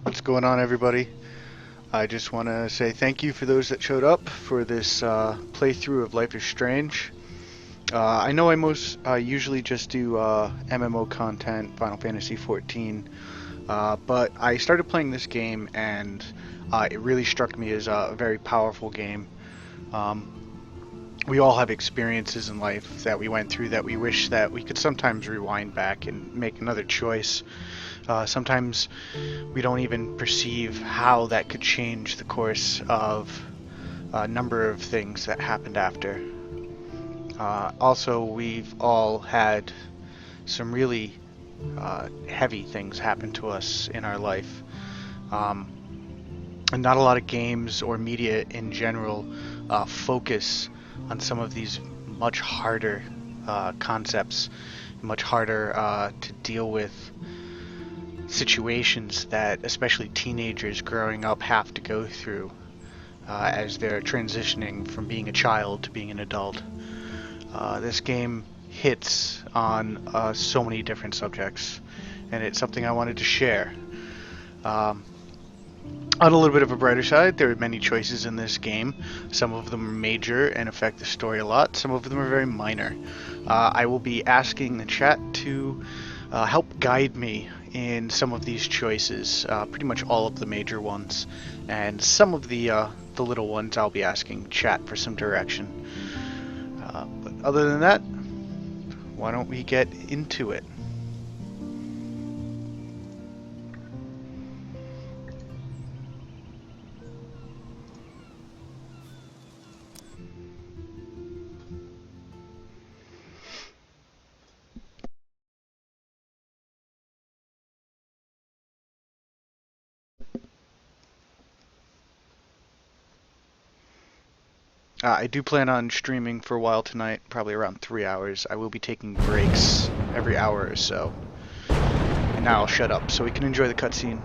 What's going on, everybody? I just want to say thank you for those that showed up for this playthrough of Life is Strange. I know I most usually just do MMO content, Final Fantasy XIV, but I started playing this game and it really struck me as a very powerful game. Um, we all have experiences in life that we went through that we wish that we could sometimes rewind back and make another choice. Sometimes we don't even perceive how that could change the course of a number of things that happened after. Also, we've all had some really heavy things happen to us in our life. Um, and not a lot of games or media in general focus on some of these much harder concepts, much harder to deal with situations that especially teenagers growing up have to go through as they're transitioning from being a child to being an adult. This game hits on so many different subjects, and it's something I wanted to share. Um, on a little bit of a brighter side, there are many choices in this game. Some of them are major and affect the story a lot. Some of them are very minor. I will be asking the chat to help guide me in some of these choices, pretty much all of the major ones, and some of the little ones I'll be asking chat for some direction. But other than that, why don't we get into it? I do plan on streaming for a while tonight, probably around 3 hours. I will be taking breaks every hour or so. And now I'll shut up so we can enjoy the cutscene.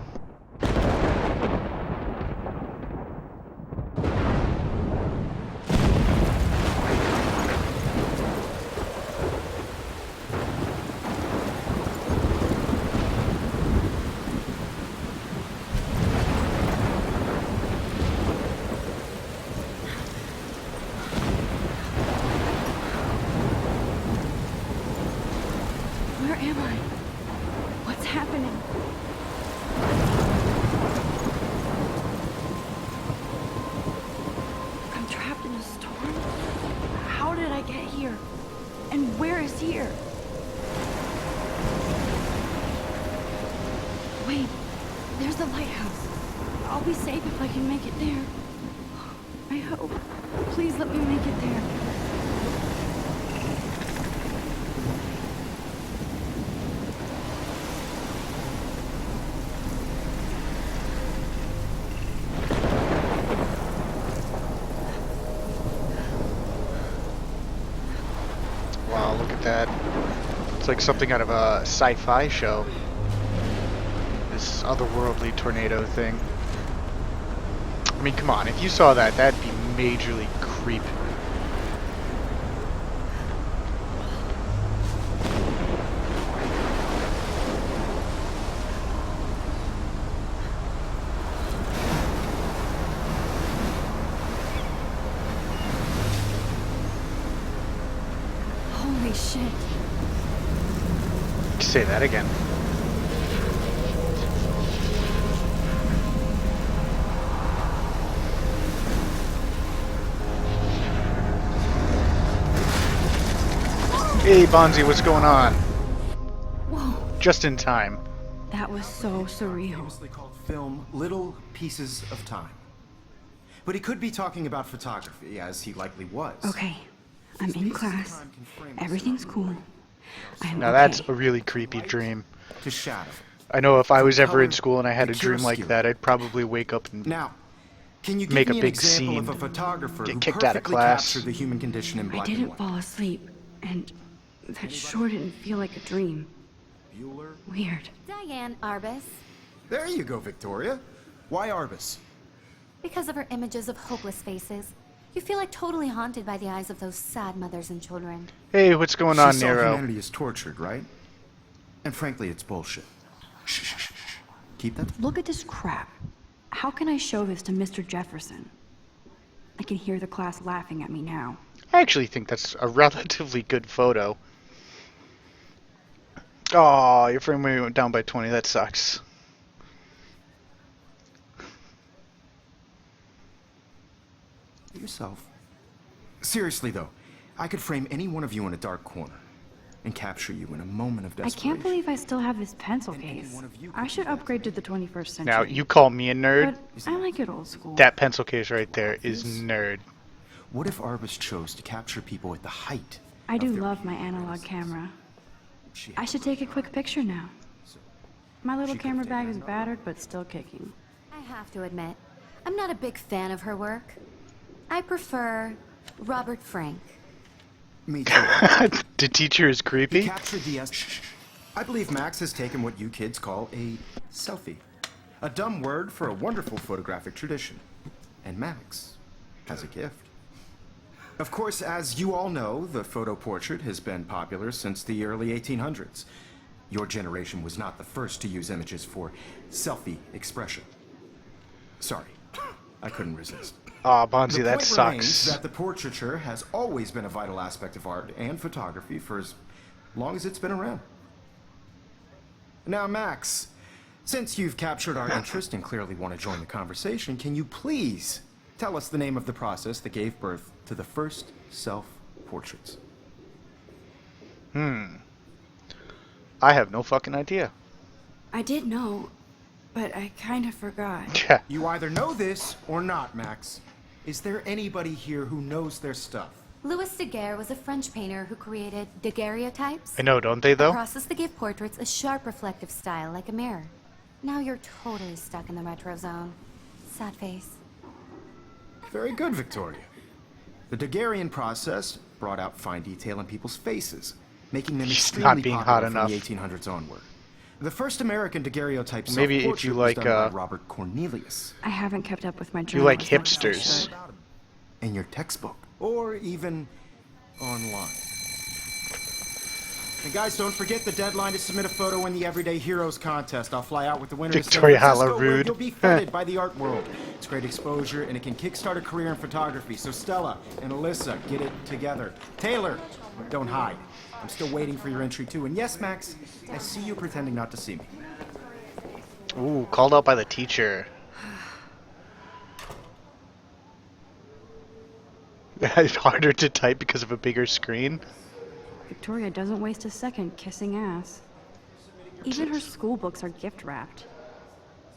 Where am I? What's happening? I'm trapped in a storm? How did I get here? And where is here? Wait, there's the lighthouse. I'll be safe if I can make it there. I hope. Please let me make it there. Wow, look at that. It's like something out of a sci-fi show. This otherworldly tornado thing. I mean, come on, if you saw that, that'd be majorly creepy. Holy shit. Say that again. Hey, Bonzi, what's going on? Whoa, Just in time. that was so surreal. Famously called film Little Pieces of Time. But he could be talking about photography, as he likely was. Okay, I'm in class. Everything's cool. I'm Now okay. that's a really creepy dream. To shadow. I know if I was ever in Color, school and I had the a dream like chiaroscuro. that, I'd probably wake up and Now, can you give Make a me an big example scene, of a photographer get who kicked out of perfectly class. captured the human condition in I black didn't and white? fall asleep, and that sure didn't feel like a dream. Bueller? Weird. Diane Arbus, There you go, Victoria. Why Arbus? because of her images of hopeless faces, you feel like totally haunted by the eyes of those sad mothers and children. hey, what's going She on, saw Nero? humanity is tortured, right? And frankly, it's bullshit. Shh, shh, shh, shh. keep that. Look at this crap. How can I show this to Mr. Jefferson? I can hear the class laughing at me now. I actually think that's a relatively good photo. Oh, your frame rate went down by 20. That sucks. Yourself. Seriously, though, I could frame any one of you in a dark corner and capture you in a moment of I desperation. can't believe I still have this pencil case. one of you I could should do that upgrade to the 21st century. Now, you call me a nerd? But I like it old school. That pencil case right there is nerd. What if Arbus chose to capture people at the height? I do of their love my peak analog resistance? camera. She I should take a quick picture now. My little She could camera take bag is another. battered, but still kicking. I have to admit, I'm not a big fan of her work. I prefer Robert Frank. Me too. The teacher is He creepy? captured the I believe Max has taken what you kids call a selfie. A dumb word for a wonderful photographic tradition. And Max has a gift. Of course, as you all know, the photo portrait has been popular since the early 1800s. Your generation was not the first to use images for selfie expression. Sorry, I couldn't resist. Aw, Bonzi, The that point remains sucks. that the portraiture has always been a vital aspect of art and photography for as long as it's been around. Now, Max, since you've captured our interest and clearly want to join the conversation, can you please tell us the name of the process that gave birth to the first self-portraits? I have no fucking idea. I did know, but I kind of forgot. Yeah. You either know this or not, Max. Is there anybody here who knows their stuff? Louis Daguerre was a French painter who created daguerreotypes. I know, don't they, A though? process that gave portraits a sharp reflective style like a mirror. Now you're totally stuck in the retro zone. Sad face. Very good, Victoria. The Daguerrean process brought out fine detail in people's faces, making them He's extremely not being popular hot from enough. the 1800s onward. The first American daguerreotype Maybe if self-portrait you was like, done by Robert Cornelius. I haven't kept up with my You journal like as much as I hipsters. should. In your textbook, or even online. And guys, don't forget the deadline to submit a photo in the Everyday Heroes contest. I'll fly out with the winner Victoria to San Francisco, where Holyrood. you'll be feted by the art world. It's great exposure, and it can kickstart a career in photography. So Stella and Alyssa, get it together. Taylor, don't hide. I'm still waiting for your entry too. And yes, Max, I see you pretending not to see me. Ooh, called out by the teacher. It's harder to type because of a bigger screen. Victoria doesn't waste a second kissing ass. Even her school books are gift wrapped.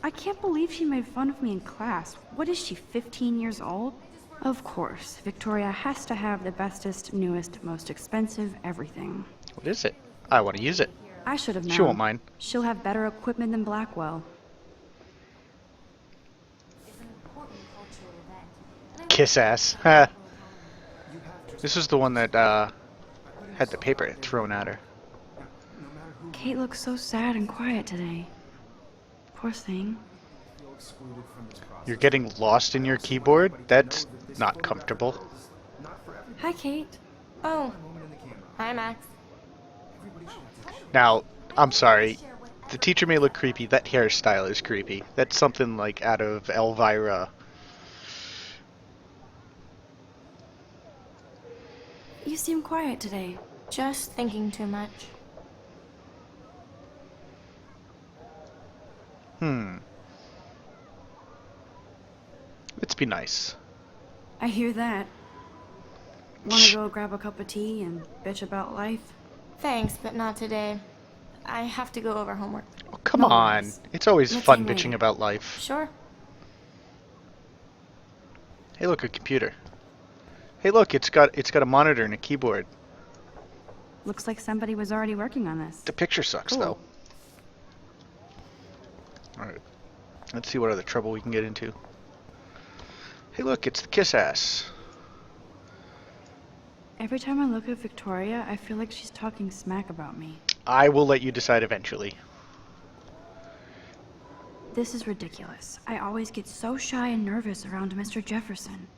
I can't believe she made fun of me in class. What is she, 15 years old? Of course, Victoria has to have the bestest, newest, most expensive everything. What is it? I want to use it. I should have known. She won't mind. She'll have better equipment than Blackwell. Kiss ass. Ha. This is the one that had the paper thrown at her. Kate looks so sad and quiet today. Poor thing. You're getting lost in your keyboard? That's not comfortable. Hi, Kate. Oh. Hi, Max. Now, I'm sorry. The teacher may look creepy. That hairstyle is creepy. That's something like out of Elvira. You seem quiet today. Just thinking too much. Let's be nice. I hear that. Wanna go grab a cup of tea and bitch about life? Thanks, but not today. I have to go over homework. Oh, come No on. worries. It's always Let's fun hang bitching later. about life. Sure. Hey, look, a computer. Hey, look, it's got a monitor and a keyboard. Looks like somebody was already working on this. The picture sucks, Cool. though. Alright. Let's see what other trouble we can get into. Hey, look, it's the kiss ass. Every time I look at Victoria, I feel like she's talking smack about me. I will let you decide eventually. This is ridiculous. I always get so shy and nervous around Mr. Jefferson.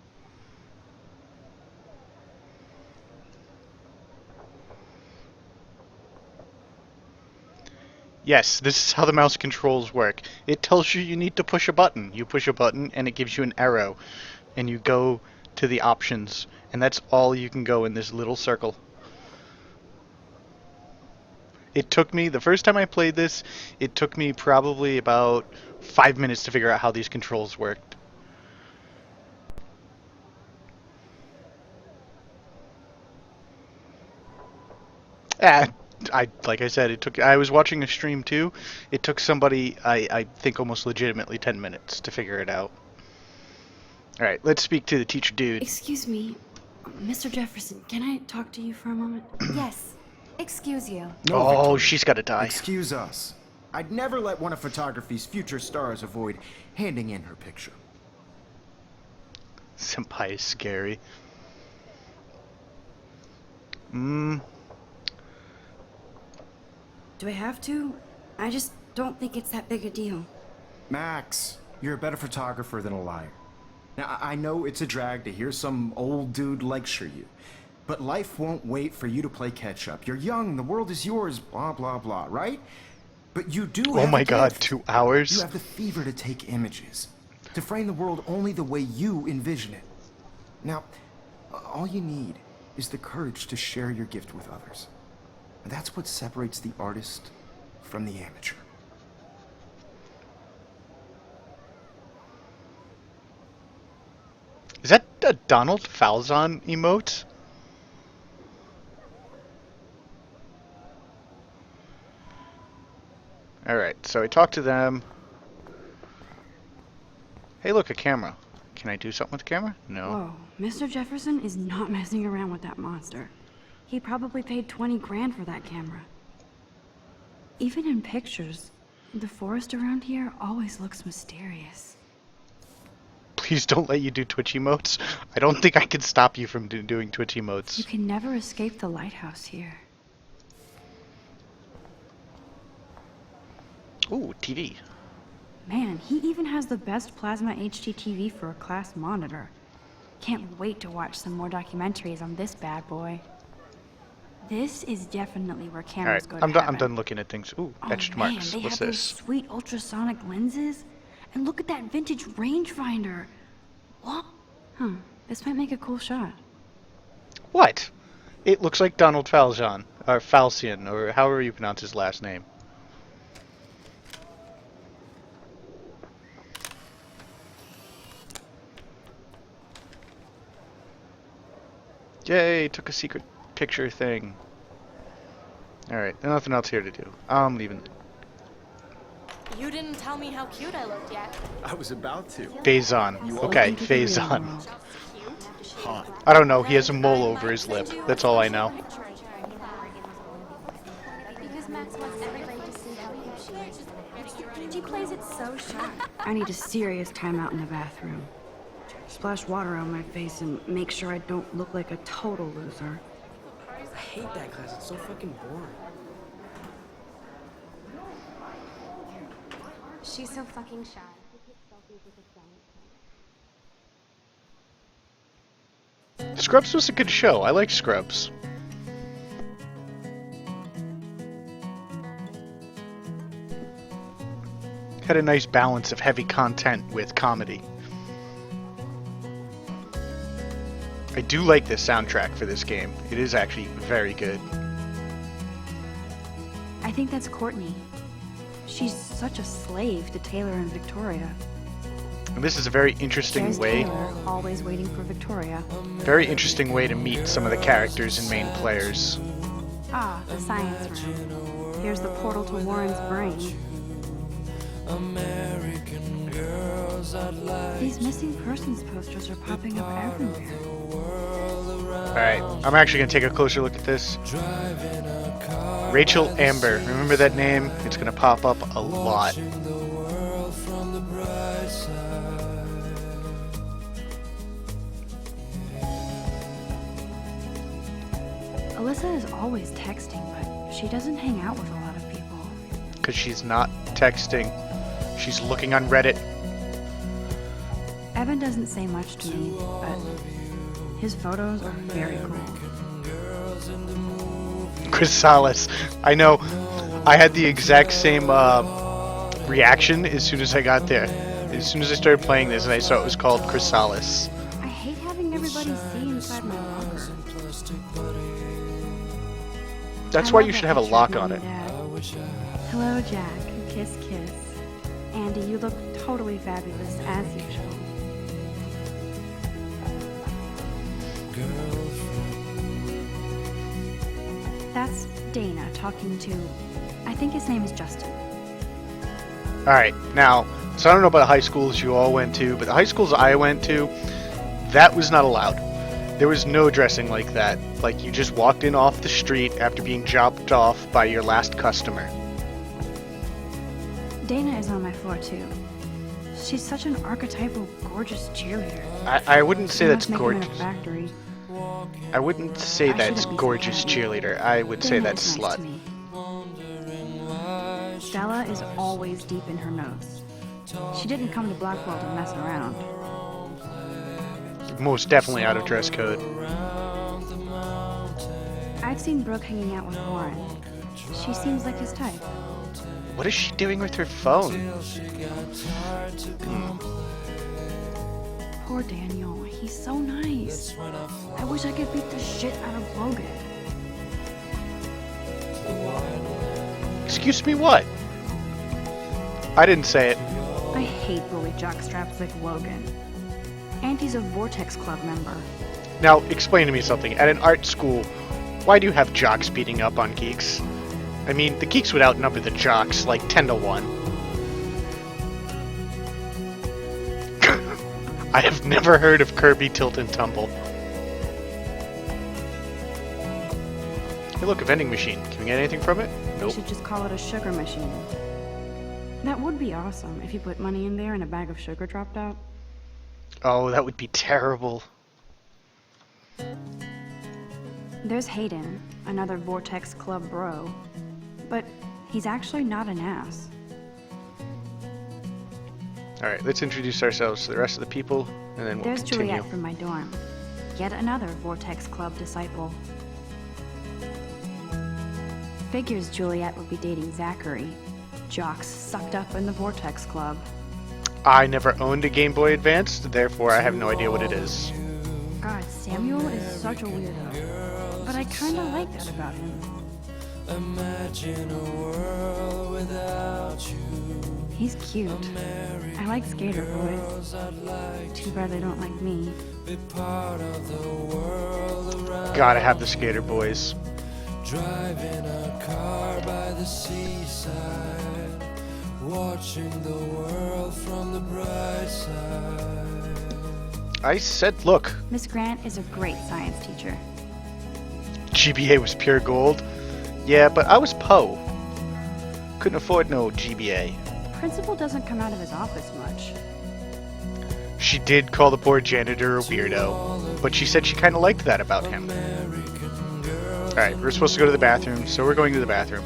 Yes, this is how the mouse controls work. It tells you need to push a button. You push a button and it gives you an arrow. And you go to the options. And that's all you can go in this little circle. It took me, the first time I played this, it took me probably about 5 minutes to figure out how these controls worked. Ah, like I said, I was watching a stream too. It took somebody, I think almost legitimately 10 minutes to figure it out. Alright, let's speak to the teacher dude. Excuse me, Mr. Jefferson, can I talk to you for a moment? Yes. Excuse you. No, Oh, Victoria. she's gotta die. Excuse us. I'd never let one of photography's future stars avoid handing in her picture. Senpai is scary. Mm, Do I have to? I just don't think it's that big a deal. Max, you're a better photographer than a liar. Now, I know it's a drag to hear some old dude lecture you, but life won't wait for you to play catch up. You're young, the world is yours, blah, blah, blah, right? But you do oh have my a god, gift. 2 hours? You have the fever to take images, to frame the world only the way you envision it. Now, all you need is the courage to share your gift with others. And that's what separates the artist from the amateur. Is that a Donald Falzon emote? Alright, so I talked to them. Hey, look, a camera. Can I do something with the camera? No. Whoa, Mr. Jefferson is not messing around with that monster. He probably paid 20 grand for that camera. Even in pictures, the forest around here always looks mysterious. Please don't let you do Twitch emotes. I don't think I can stop you from doing Twitch You emotes. can never escape the lighthouse here. Ooh, TV. Man, he even has the best plasma HD TV for a class monitor. Can't wait to watch some more documentaries on this bad boy. This is definitely where cameras Alright, go to I'm heaven. done looking at things. Ooh, Oh etched man, marks. they What's have those this? sweet ultrasonic lenses. And look at that vintage rangefinder. What? Huh, this might make a cool shot. What? It looks like Donald Falzon, or Falcion, or however you pronounce his last name. Yay, took a secret picture thing. Alright, nothing else here to do. I'm leaving. You didn't tell me how cute I looked yet. I was about to. Phazon. Okay, Welcome to the real Phazon. world. Hot. I don't know, he has a mole over his lip. That's all I know. Because Max wants everybody to see how cute she is. She plays it so sharp. I need a serious timeout in the bathroom. Splash water on my face and make sure I don't look like a total loser. I hate that class. It's so fucking boring. She's so fucking shy. Scrubs was a good show. I like Scrubs. Had a nice balance of heavy content with comedy. I do like the soundtrack for this game. It is actually very good. I think that's Courtney. She's such a slave to Taylor and Victoria. And this is a very interesting There's way, Taylor, always waiting for Victoria. very interesting way to meet some of the characters and main players. Ah, the science room. Here's the portal to Warren's brain. These missing persons posters are popping up everywhere. Alright, I'm actually going to take a closer look at this. Rachel Amber. Remember that name? It's going to pop up a lot. Alyssa is always texting, but she doesn't hang out with a lot of people. Because she's not texting. She's looking on Reddit. Evan doesn't say much to me, but his photos are very cool. Chrysalis. I know. I had the exact same reaction as soon as I got there. As soon as I started playing this and I saw it was called Chrysalis. I hate having everybody see inside my locker. That's I why love you that should have a picture of lock Mom on and it. Dad. Hello, Jack. Kiss, kiss. Andy, you look totally fabulous, as usual. That's Dana talking to... I think his name is Justin. Alright, now, so I don't know about the high schools you all went to, but the high schools I went to, that was not allowed. There was no dressing like that. Like, you just walked in off the street after being dropped off by your last customer. Dana is on my floor, too. She's such an archetypal, gorgeous cheerleader. I wouldn't say They that's must make them in gorgeous. a factory. I wouldn't say I that's shouldn't be so gorgeous arrogant. cheerleader. I would say Dana that's is nice slut. to me. Stella is always deep in her notes. She didn't come to Blackwell to mess around. Most definitely out of dress code. I've seen Brooke hanging out with Warren. She seems like his type. What is she doing with her phone? Poor Daniel. He's so nice. I wish I could beat the shit out of Logan. Excuse me, what? I didn't say it. I hate bully jockstraps like Logan. Auntie's a Vortex Club member. Now, explain to me something. At an art school, why do you have jocks beating up on geeks? I mean, the geeks would outnumber the jocks like 10 to 1. I have never heard of Kirby Tilt and Tumble. Hey, look, a vending machine. Can we get anything from it? They Nope. should just call it a sugar machine. That would be awesome if you put money in there and a bag of sugar dropped out. Oh, that would be terrible. There's Hayden, another Vortex Club bro. But he's actually not an ass. Alright, let's introduce ourselves to the rest of the people, and then we'll There's continue. Juliet from my dorm. Yet another Vortex Club disciple. Figures Juliet would be dating Zachary. Jocks sucked up in the Vortex Club. I never owned a Game Boy Advance, therefore I have no idea what it is. God, Samuel is such a weirdo. But I kinda like that about him. He's cute. I like skater boys. Too bad they don't like me. Gotta have the Skater Boys. Driving a car by the seaside, watching the world from the bright side. I said, look, Miss Grant is a great science teacher. GBA was pure gold. Yeah, but I was Poe. Couldn't afford no GBA. Principal doesn't come out of his office much. She did call the poor janitor a weirdo, but she said she kind of liked that about him. Alright, we're supposed to go to the bathroom, so we're going to the bathroom.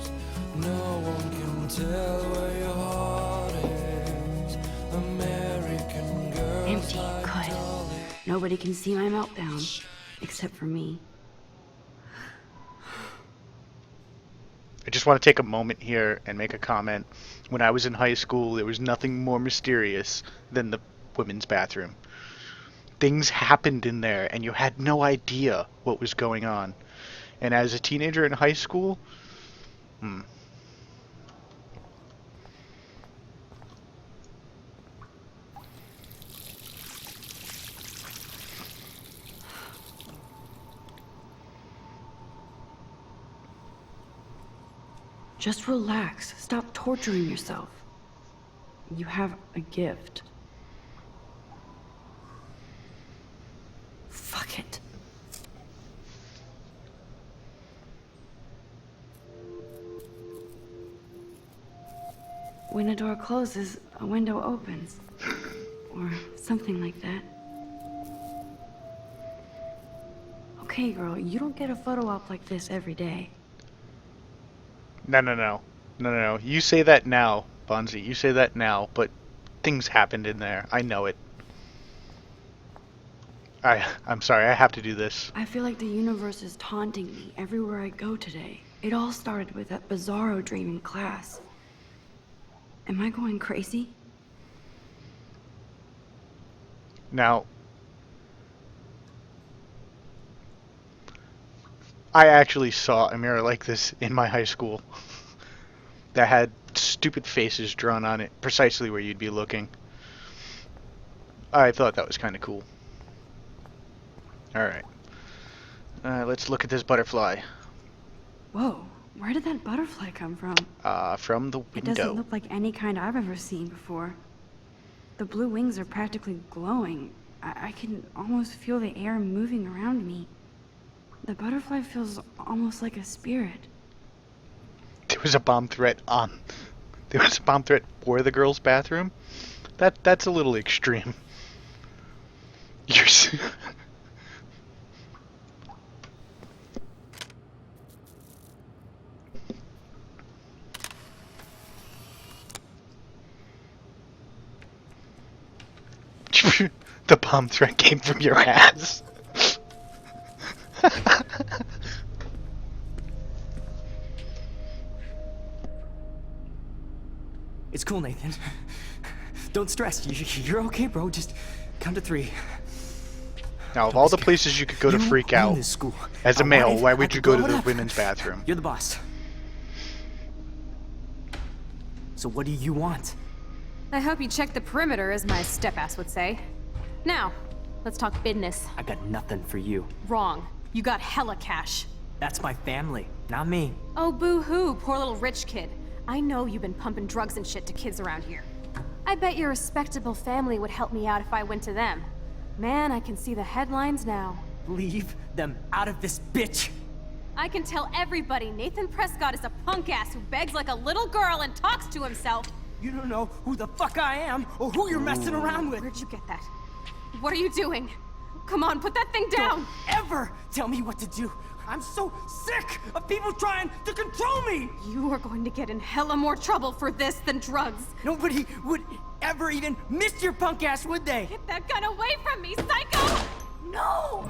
No one can tell where your heart is. American girl. Empty. Good. Nobody can see my meltdown. Except for me. I just want to take a moment here and make a comment. When I was in high school, there was nothing more mysterious than the women's bathroom. Things happened in there, and you had no idea what was going on. And as a teenager in high school, Just relax. Stop torturing yourself. You have a gift. Fuck it. When a door closes, a window opens. Or something like that. Okay, girl, you don't get a photo op like this every day. no. You say that now, Bonzi. You say that now, but things happened in there. I know it. I'm sorry, I have to do this. I feel like the universe is taunting me everywhere I go today. It all started with that bizarro dream in class. Am I going crazy? Now, I actually saw a mirror like this in my high school that had stupid faces drawn on it precisely where you'd be looking. I thought that was kind of cool. Alright. Let's look at this butterfly. Whoa, where did that butterfly come from? From the It doesn't window. look like any kind I've ever seen before. The blue wings are practically glowing. I can almost feel the air moving around me. The butterfly feels almost like a spirit. There was a bomb threat on. There was a bomb threat for the girls' bathroom? That's a little extreme. You're the bomb threat came from your ass. It's cool, Nathan. Don't stress. You're okay, bro. Just count to 3. Now, of Don't all be the scared. places you could go to You freak own out, this school. as a I male, wanted- why I would you could go to blow it the up. women's bathroom? You're the boss. So what do you want? I hope you check the perimeter, as my step-ass would say. Now, let's talk business. I got nothing for you. Wrong. You got hella cash. That's my family, not me. Oh, boo-hoo, poor little rich kid. I know you've been pumping drugs and shit to kids around here. I bet your respectable family would help me out if I went to them. Man, I can see the headlines now. Leave them out of this bitch. I can tell everybody Nathan Prescott is a punk ass who begs like a little girl and talks to himself. You don't know who the fuck I am or who you're messing around with. Where'd you get that? What are you doing? Come on, put that thing down! Don't ever tell me what to do. I'm so sick of people trying to control me. You are going to get in hella more trouble for this than drugs. Nobody would ever even miss your punk ass, would they? Get that gun away from me, psycho! No!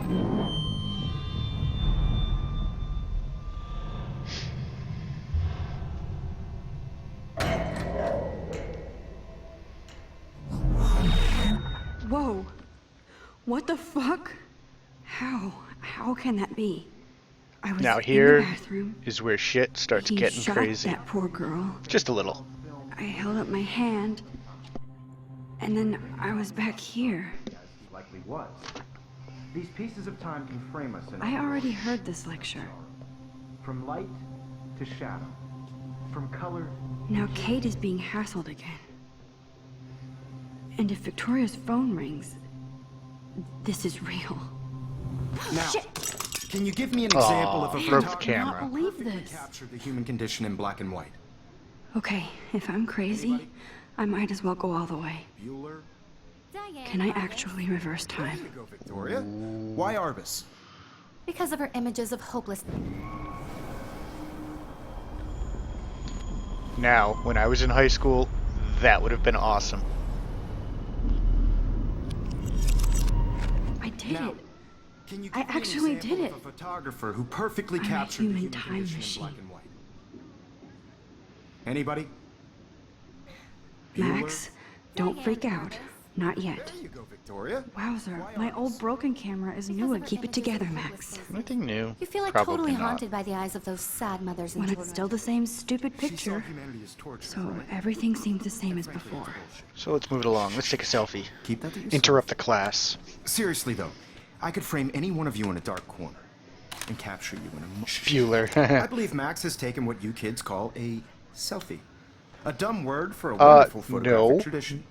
Whoa. What the fuck? How can that be? I was Now in here the bathroom. is where shit starts He getting shot crazy. that poor girl. Just a little. I held up my hand, and then I was back here. He likely was. These pieces of time can frame us in I already heard this lecture. from light to shadow, from color. Now Kate is being hassled again. And if Victoria's phone rings, this is real. Now, Shit. can you give me an example of a broke the photographer camera. I cannot believe perfectly this. captured the human condition in black and white? Okay, if I'm crazy, I might as well go all the way. Bueller. Diane Can I Arbus. actually reverse time? There you go, Victoria. Why Arbus? Because of her images of hopeless. Now, when I was in high school, that would have been awesome. I did Now, it. can you I give me an actually example did of it. a photographer who perfectly I'm a captured the human human time condition machine. in black and white? Anybody? Max, don't Diane freak out. Arbus. Not yet. There you go, Victoria. Wowzer, Why my Arbus? old broken camera is Because new of and her keep it images of together, hopeless Max. faces. Nothing new. You feel like Probably totally not. haunted by the eyes of those sad mothers and When children. it's still the same stupid She saw picture, humanity as torture, so right? everything seems the same as Frankly, before. it's bullshit. So let's move it along. Let's take a selfie. Keep that to yourself. Interrupt the class. Seriously though, I could frame any one of you in a dark corner and capture you in a I Bueller. believe Max has taken what you kids call a selfie. A dumb word for a wonderful photographic no. tradition.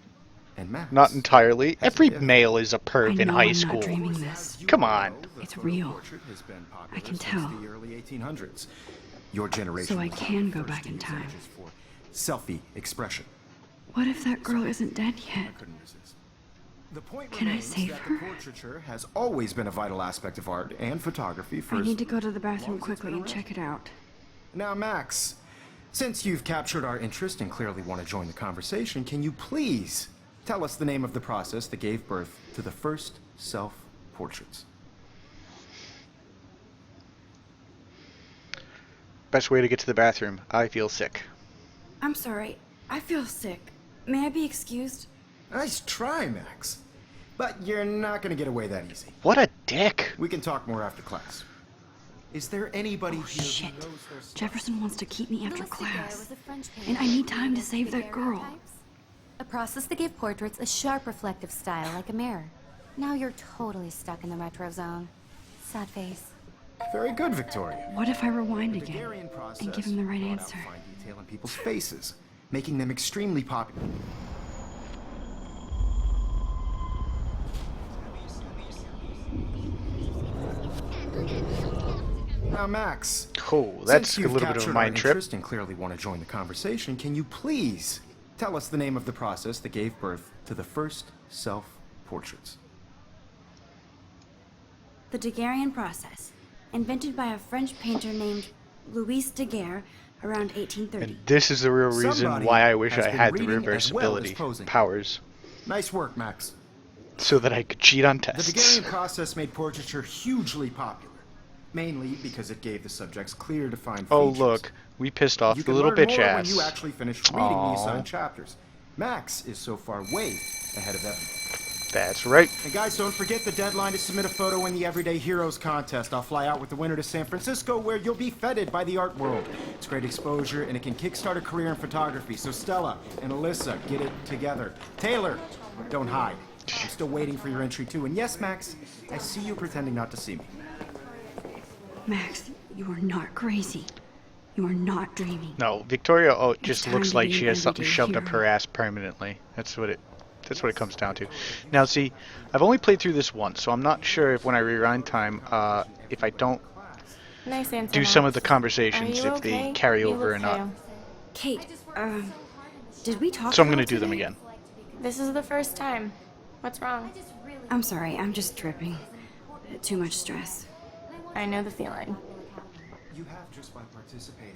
And Max. Not entirely. Every Yeah. male is a I perv in know high I'm school. not dreaming this. Come on. The It's photo real. portrait has been popular I can since tell. the early 1800s. Your generation So I was can the go first back to in use time. images for selfie expression. What if that girl isn't dead yet? I couldn't resist. The point Can I remains save that her? the portraiture has always been a vital aspect of art and photography for I as need to go to the long bathroom as it's quickly been and around. check it out. Now, Max, since you've captured our interest and clearly want to join the conversation, can you please tell us the name of the process that gave birth to the first self-portraits? best way to get to the bathroom. I feel sick. I'm sorry. I feel sick. May I be excused? Nice try, Max. But you're not gonna get away that easy. What a dick. We can talk more after class. Is there anybody here Shit. who knows their stuff? Jefferson wants to keep me after Louis Daguerre class. was a French And I painter. need time to save that girl. Daguerreotypes? A process that gave portraits a sharp reflective style like a mirror. Now you're totally stuck in the retro zone. Sad face. Very good, Victoria. What if I rewind The again Daguerrean process and give him the right brought out answer? fine detail in people's faces, making them extremely popular. Now, Max. Oh, that's Since a you've little bit of a captured our mind trip. interest and clearly want to join the conversation, can you please tell us the name of the process that gave birth to the first self-portraits? The Daguerrean process, invented by a French painter named Louis Daguerre around 1830. And this is the real reason Somebody why I wish has I been had the reading reverse as well as ability posing. powers, Nice work, Max. so that I could cheat on The tests. Daguerrean process made portraiture hugely popular, mainly because it gave the subjects clear, defined Oh features. look, we pissed off You the can little learn bitch more ass. when you actually finish reading the Aw. assigned chapters. Max is so far way ahead of everyone. That's right. And guys, don't forget the deadline to submit a photo in the Everyday Heroes contest. I'll fly out with the winner to San Francisco, where you'll be feted by the art world. It's great exposure, and it can kickstart a career in photography. So Stella and Alyssa, get it together. Taylor, don't hide. I'm still waiting for your entry too. And yes, Max, I see you pretending not to see me. Max, you are not crazy. You are not dreaming. No, Victoria. Oh, it just time looks to like be she an has something everyday shoved up hero. her ass permanently. That's what it comes down to. Now, see, I've only played through this once, so I'm not sure if when I rewind time, if I don't Nice answer, do some of Max. the conversations, Are you if they okay? carry You over look or not. pale. Kate, did we talk? So I'm at all gonna do them today? again. This is the first time. What's wrong? I'm sorry, I'm just tripping. Too much stress. I know the feeling. You have just by participating,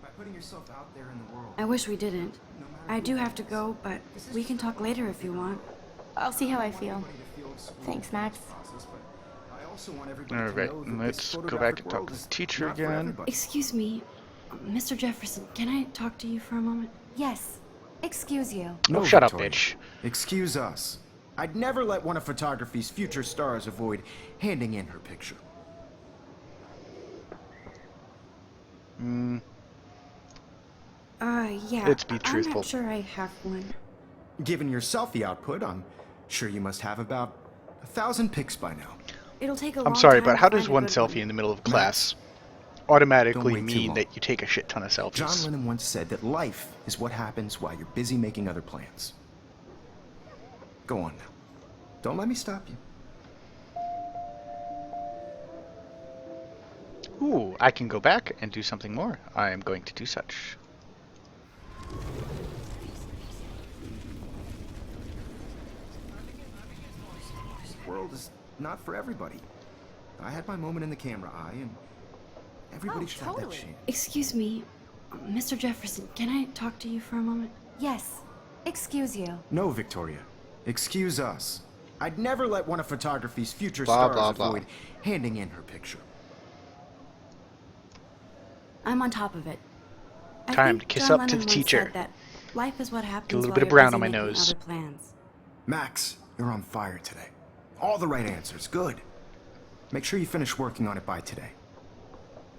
by putting yourself out there in the world. I wish we didn't. I do have to go, but we can talk later if you want. I'll see how I feel. Thanks, Max. I also want everybody All to right, know that let's this go back photographic and talk world to the is teacher not for again. everybody. Excuse me, Mr. Jefferson, can I talk to you for a moment? Yes. Excuse you. No, Oh, shut up, Victoria. bitch. Excuse us. I'd never let one of photography's future stars avoid handing in her picture. Yeah. Let's be I'm truthful. not sure I have one. Given your selfie output, I'm sure you must have about 1,000 pics by now. It'll take a long I'm sorry, time but to how does find a one good selfie one. in the middle of class automatically wait too mean long. that you take a shit ton of John selfies? Lennon once said that life is what happens while you're busy making other plans. Go on now. Don't let me stop you. Ooh, I can go back and do something more. I am going to do such. The world is not for everybody. I had my moment in the camera eye, and everybody should have that totally. chance. Excuse me, Mr. Jefferson, can I talk to you for a moment? Yes. Excuse you. No, Victoria. Excuse us. I'd never let one of photography's future Blah, stars blah, blah. avoid handing in her picture. I'm on top of it. I Time think to kiss John up to Lennon the once teacher. said that life is what happens little while bit of you're brown busy on my making nose. Other plans. Max, you're on fire today. All the right answers. Good. Make sure you finish working on it by today.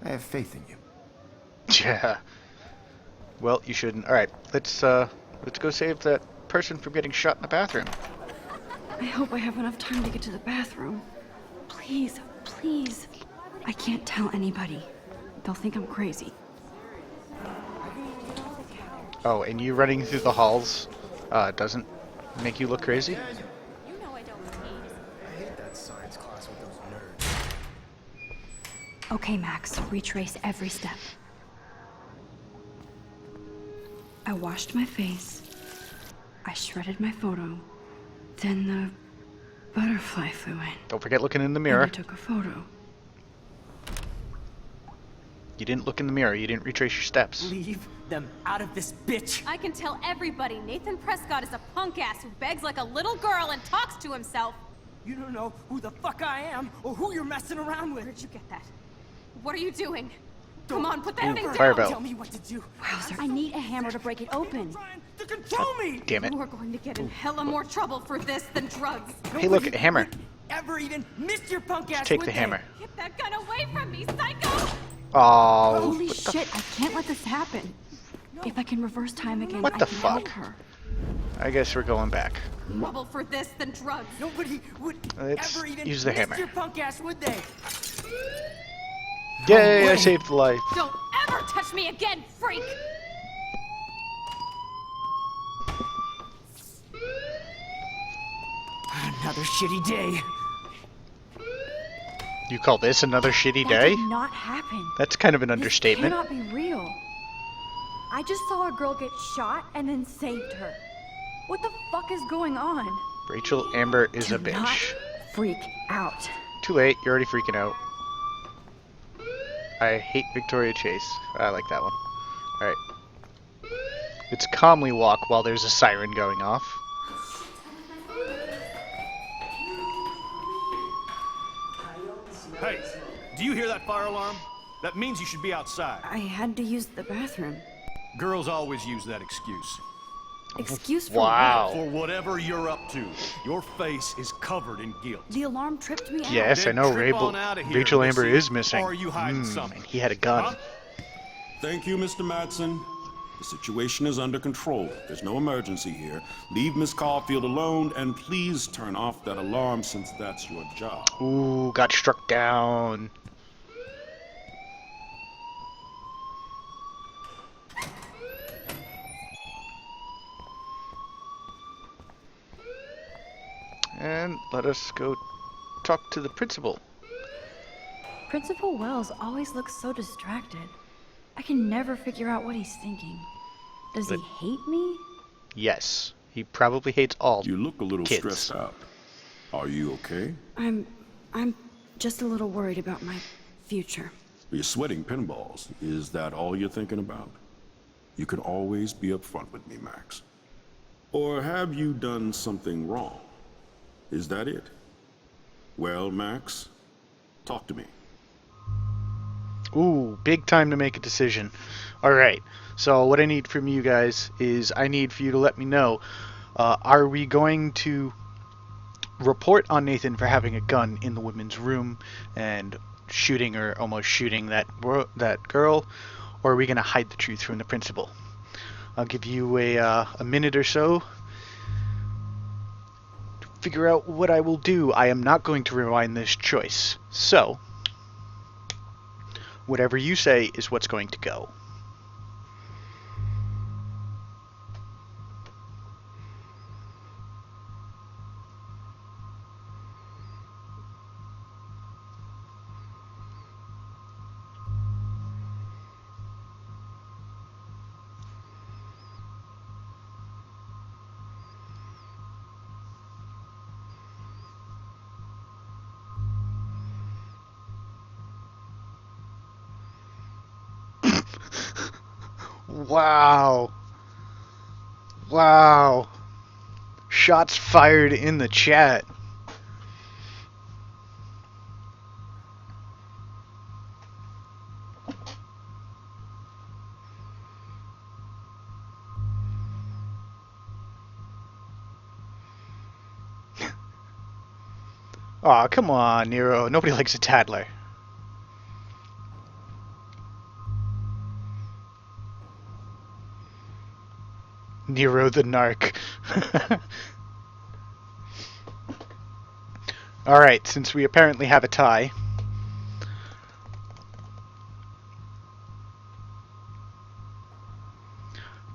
I have faith in you. Yeah. Well, you shouldn't. All right, let's go save that person from getting shot in the bathroom. I hope I have enough time to get to the bathroom. Please, please. I can't tell anybody. They'll think I'm crazy. Oh, and you running through the halls doesn't make you look crazy? I hate that science class with those nerds. Okay, Max, retrace every step. I washed my face. I shredded my photo. Then the butterfly flew in. Don't forget looking in the And I mirror. took a photo. You didn't look in the mirror. You didn't retrace your steps. Leave them out of this bitch. I can tell everybody Nathan Prescott is a punk ass who begs like a little girl and talks to himself. You don't know who the fuck I am or who you're messing around with. Where'd you get that? What are you doing? Come on, put that thing down! Fire bell. Tell me what to do. I need a hammer to break it open. Trying to control me. Damn it. You are going to get in hella more trouble for this than drugs. Hey, look, a hammer. Ever even missed your punk ass? Take would the they? hammer. Get that gun away from me, psycho! Oh, Holy shit, I can't let this happen. If I can reverse time again, What I the can fuck? help her. I guess we're going back. Trouble for this than drugs. Nobody would Let's ever even use the miss hammer. your punk ass, would they? Yay, I way. saved the life. Don't ever touch me again, freak! Another shitty day. You call this another shitty That day? did not happen. That's kind of an This understatement. cannot be real. I just saw a girl get shot and then saved her. What the fuck is going on? Rachel Amber is a Do not bitch. freak out. Too late, you're already freaking out. I hate Victoria Chase. I like that one. Alright. Let's calmly walk while there's a siren going off. Hey, do you hear that fire alarm? That means you should be outside. I had to use the bathroom. Girls always use that excuse. Excuse for Wow. For whatever you're up to, your face is covered in guilt. what? The alarm tripped me out. Yes, I Then know trip on outta here, Rachel Amber Missy, is missing. or are you hiding something? And he had a gun. Huh? Thank you, Mr. Madsen. The situation is under control. There's no emergency here. Leave Miss Caulfield alone, and please turn off that alarm since that's your job. Ooh, got struck down. And let us go talk to the principal. Principal Wells always looks so distracted. I can never figure out what he's thinking. Does he But- hate me? Yes, he probably hates all You look a little kids. stressed out. Are you okay? I'm just a little worried about my future. You're sweating pinballs. Is that all you're thinking about? You can always be upfront with me, Max. Or have you done something wrong? Is that it? Well, Max, talk to me. Ooh, big time to make a decision. Alright, so what I need from you guys is I need for you to let me know, are we going to report on Nathan for having a gun in the women's room and shooting or almost shooting that girl, or are we going to hide the truth from the principal? I'll give you a minute or so to figure out what I will do. I am not going to rewind this choice, so whatever you say is what's going to go. Wow. Wow. Shots fired in the chat. Aw, come on, Nero. Nobody likes a tattler. Nero the narc. Alright, since we apparently have a tie.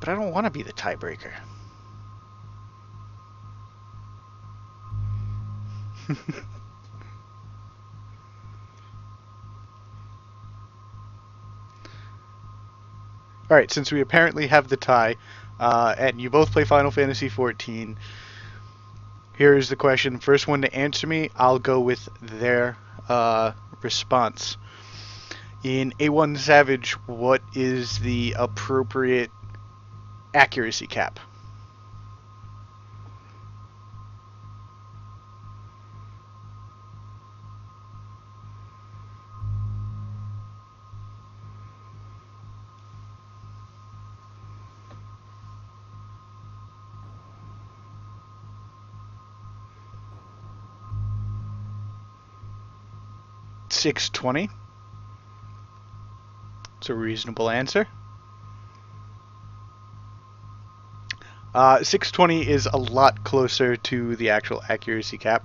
But I don't want to be the tiebreaker. Alright, since we apparently have the tie, and you both play Final Fantasy XIV, here's the question. First one to answer me, I'll go with their response. In A1 Savage, what is the appropriate accuracy cap? 620. It's a reasonable answer. 620 is a lot closer to the actual accuracy cap.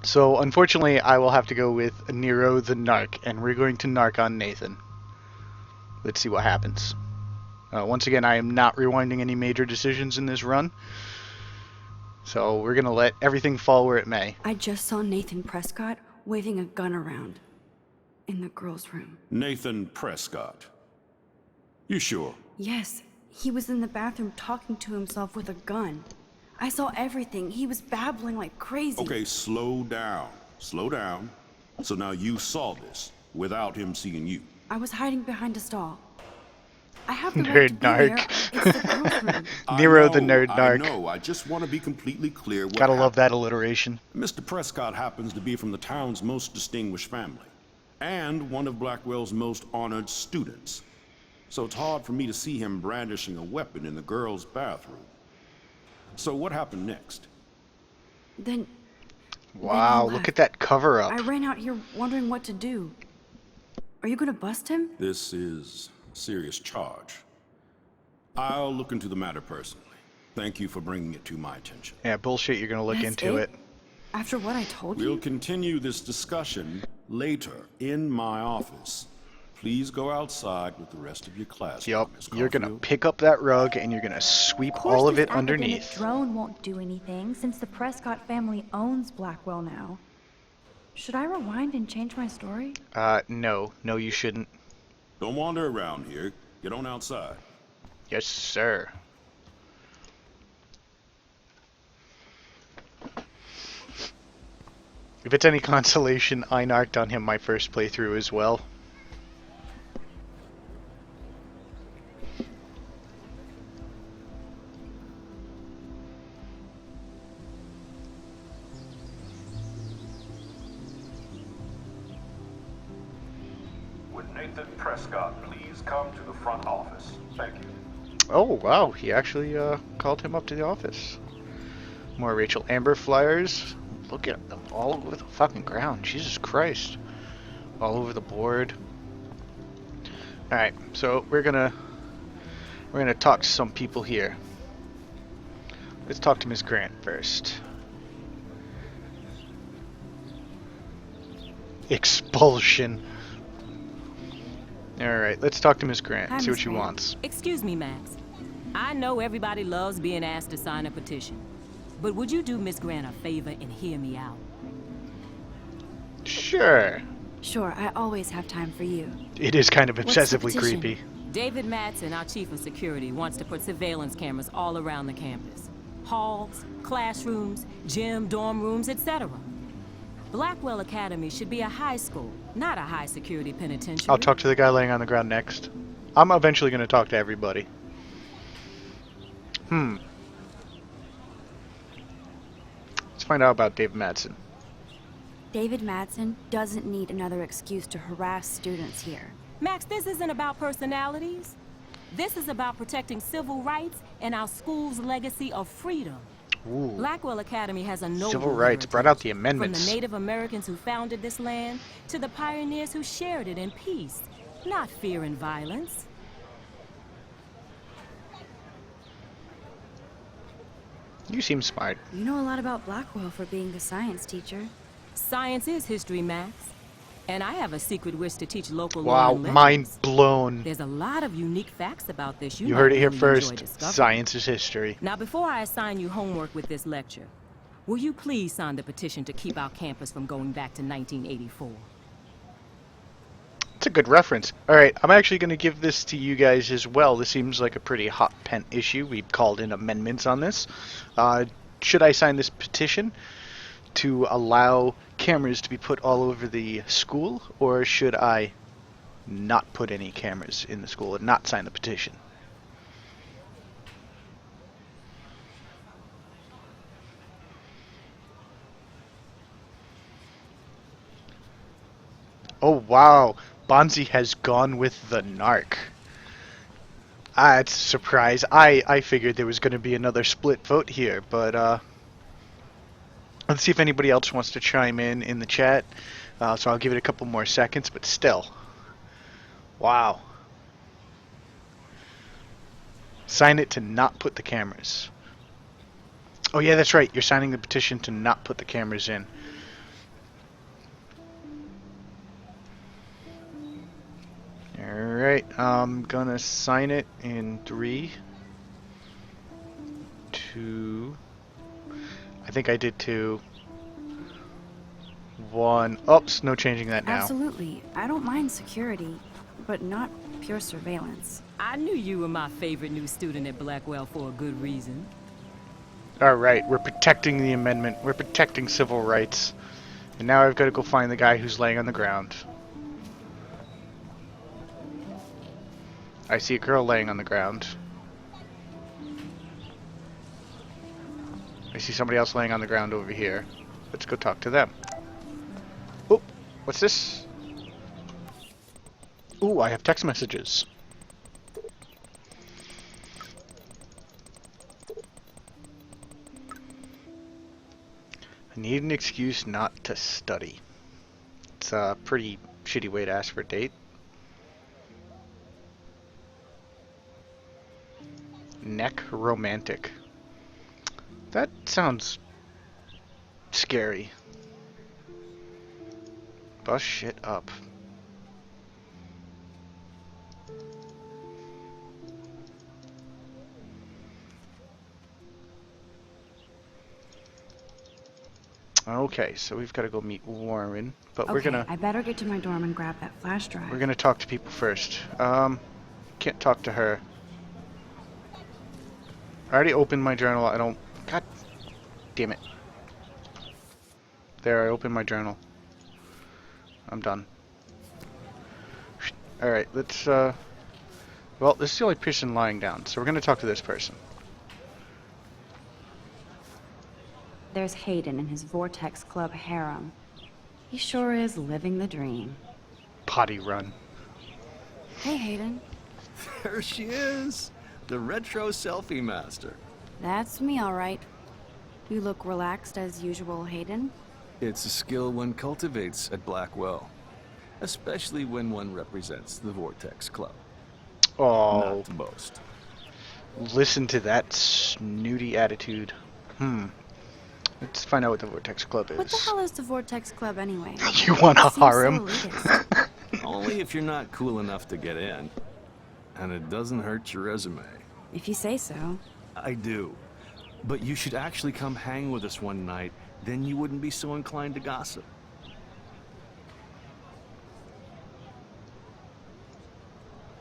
So unfortunately, I will have to go with Nero the Narc, and we're going to narc on Nathan. Let's see what happens. Once again, I am not rewinding any major decisions in this run, so we're going to let everything fall where it may. I just saw Nathan Prescott waving a gun around in the girls' room. Nathan Prescott. You sure? Yes, he was in the bathroom talking to himself with a gun. I saw everything. He was babbling like crazy. Okay, slow down. Slow down. So now you saw this without him seeing you. I was hiding behind a stall. I have the right to be Nerd there. narc. It's the girls' room. Nero the nerd I narc. know. I just want to be completely clear what Gotta love happened. that alliteration. Mr. Prescott happens to be from the town's most distinguished family, and one of Blackwell's most honored students. So it's hard for me to see him brandishing a weapon in the girls' bathroom. So what happened next? Then Wow, look at that cover up. I ran out here wondering what to do. Are you gonna bust him? This is a serious charge. I'll look into the matter personally. Thank you for bringing it to my attention. Yeah, bullshit, you're gonna look That's into it. After what I told We'll you? continue this discussion later in my office. Please go outside with the rest of your class. Yup, Miss you're gonna Caulfield. pick up that rug and you're gonna sweep all of it underneath. Drone won't do anything since the Prescott family owns Blackwell now. Should I rewind and change my story? No, you shouldn't. Don't wander around here. Get on outside. Yes, sir. If it's any consolation, I narked on him my first playthrough as well. Would Nathan Prescott please come to the front office? Thank you. Oh, wow, he actually called him up to the office. More Rachel Amber flyers. Look at them all over the fucking ground. Jesus Christ. All over the board. Alright, so we're gonna talk to some people here. Let's talk to Miss Grant first. Expulsion. Alright, let's talk to Miss Grant. Hi, See what Miss she Grant. wants. Excuse me, Max. I know everybody loves being asked to sign a petition, but would you do Miss Grant a favor and hear me out? Sure. Sure, I always have time for you. It is kind of What's the obsessively petition? creepy. David Madsen, our chief of security, wants to put surveillance cameras all around the campus. Halls, classrooms, gym, dorm rooms, etc. Blackwell Academy should be a high school, not a high security penitentiary. I'll talk to the guy laying on the ground next. I'm eventually going to talk to everybody. Let's find out about Dave Madsen. David Madsen doesn't need another excuse to harass students here. Max, this isn't about personalities. This is about protecting civil rights and our school's legacy of freedom. Ooh. Blackwell Academy has a noble Civil rights, brought out the amendments. From the Native Americans who founded this land to the pioneers who shared it in peace, not fear and violence. You seem smart. You know a lot about Blackwell for being the science teacher. Science is history, Max. And I have a secret wish to teach local Wow, law and mind legends. blown. There's a lot of unique facts about this. You might heard it here really first. enjoy discovering. Science is history. Now, before I assign you homework with this lecture, will you please sign the petition to keep our campus from going back to 1984? It's a good reference. Alright, I'm actually going to give this to you guys as well. This seems like a pretty hot pen issue. We've called in amendments on this. Should I sign this petition to allow cameras to be put all over the school, or should I not put any cameras in the school and not sign the petition? Oh wow, Bonzi has gone with the narc. It's a surprise. I figured there was going to be another split vote here, but Let's see if anybody else wants to chime in the chat. So I'll give it a couple more seconds, but still. Wow. Sign it to not put the cameras. Oh yeah, that's right. You're signing the petition to not put the cameras in. Alright, I'm gonna sign it in 3, 2... I think I did 2, 1... Oops, no changing that now. Absolutely. I don't mind security, but not pure surveillance. I knew you were my favorite new student at Blackwell for a good reason. Alright, we're protecting the amendment. We're protecting civil rights. And now I've got to go find the guy who's laying on the ground. I see a girl laying on the ground. I see somebody else laying on the ground over here. Let's go talk to them. Oh, what's this? Ooh, I have text messages. I need an excuse not to study. It's a pretty shitty way to ask for a date. Neck romantic. That sounds scary. Bust shit up. Okay, so we've got to go meet Warren, but Okay, we're gonna. I better get to my dorm and grab that flash drive. We're gonna talk to people first. Can't talk to her. I already opened my journal. I don't. God damn it. There, I opened my journal. I'm done. Alright, let's, well, this is the only person lying down, so we're gonna talk to this person. There's Hayden in his Vortex Club harem. He sure is living the dream. Potty run. Hey, Hayden. There she is, the retro selfie master. That's me, all right. You look relaxed as usual, Hayden. It's a skill one cultivates at Blackwell, especially when one represents the Vortex Club. Oh. Not to boast. Listen to that snooty attitude. Let's find out what the Vortex Club is. What the hell is the Vortex Club anyway? You want a It seems so harem? elitist. Only if you're not cool enough to get in. And it doesn't hurt your resume. If you say so. I do. But you should actually come hang with us one night, then you wouldn't be so inclined to gossip.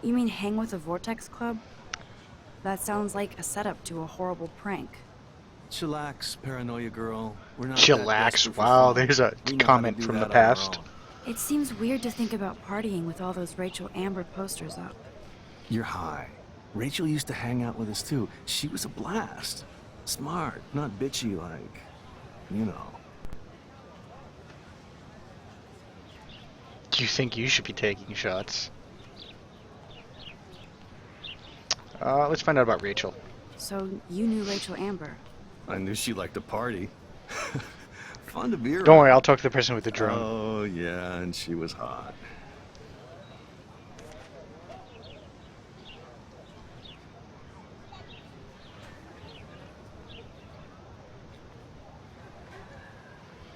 You mean hang with the Vortex Club? That sounds like a setup to a horrible prank. Chillax, paranoia girl. We're not Chillax. Wow, there's a comment from the past. It seems weird to think about partying with all those Rachel Amber posters up. You're high. Rachel used to hang out with us too. She was a blast. Smart, not bitchy like, you know. Do you think you should be taking shots? Let's find out about Rachel. So you knew Rachel Amber? I knew she liked to party. Fun to be around. Don't worry, I'll talk to the person with the drone. Oh, yeah, and she was hot.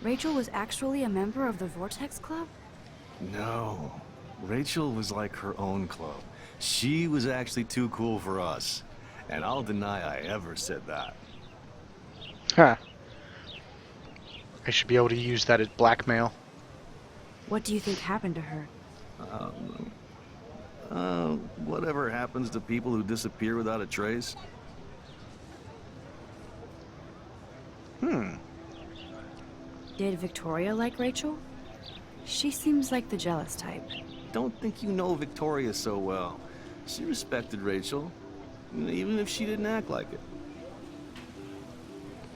Rachel was actually a member of the Vortex Club? No. Rachel was like her own club. She was actually too cool for us. And I'll deny I ever said that. Huh. I should be able to use that as blackmail. What do you think happened to her? Whatever happens to people who disappear without a trace. Did Victoria like Rachel? She seems like the jealous type. Don't think you know Victoria so well. She respected Rachel, even if she didn't act like it.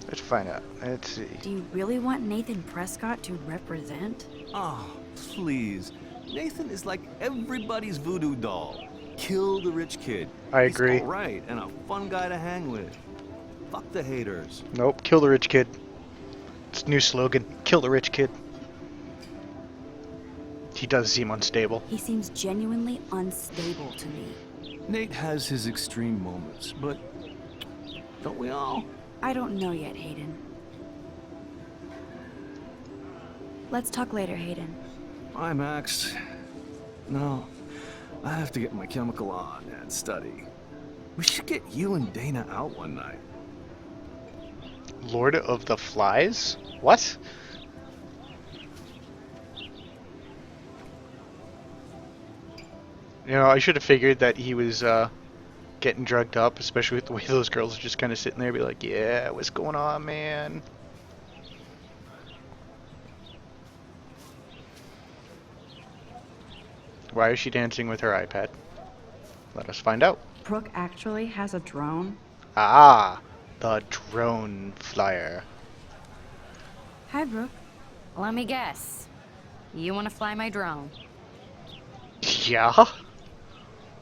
Let's find out. Let's see. Do you really want Nathan Prescott to represent? Oh, please. Nathan is like everybody's voodoo doll. Kill the rich kid. I agree. He's all right and a fun guy to hang with. Fuck the haters. Nope, kill the rich kid. It's New slogan, kill the rich kid. He does seem unstable. He seems genuinely unstable to me. Nate has his extreme moments, but don't we all? I don't know yet, Hayden. Let's talk later, Hayden. Bye, Max. No, I have to get my chemical on and study. We should get you and Dana out one night. Lord of the Flies? What? You know, I should have figured that he was getting drugged up, especially with the way those girls are just kind of sitting there, be like, "Yeah, what's going on, man?" Why is she dancing with her iPad? Let us find out. Brooke actually has a drone? Ah, the drone flyer. Hi, Brooke. Let me guess. You want to fly my drone? Yeah?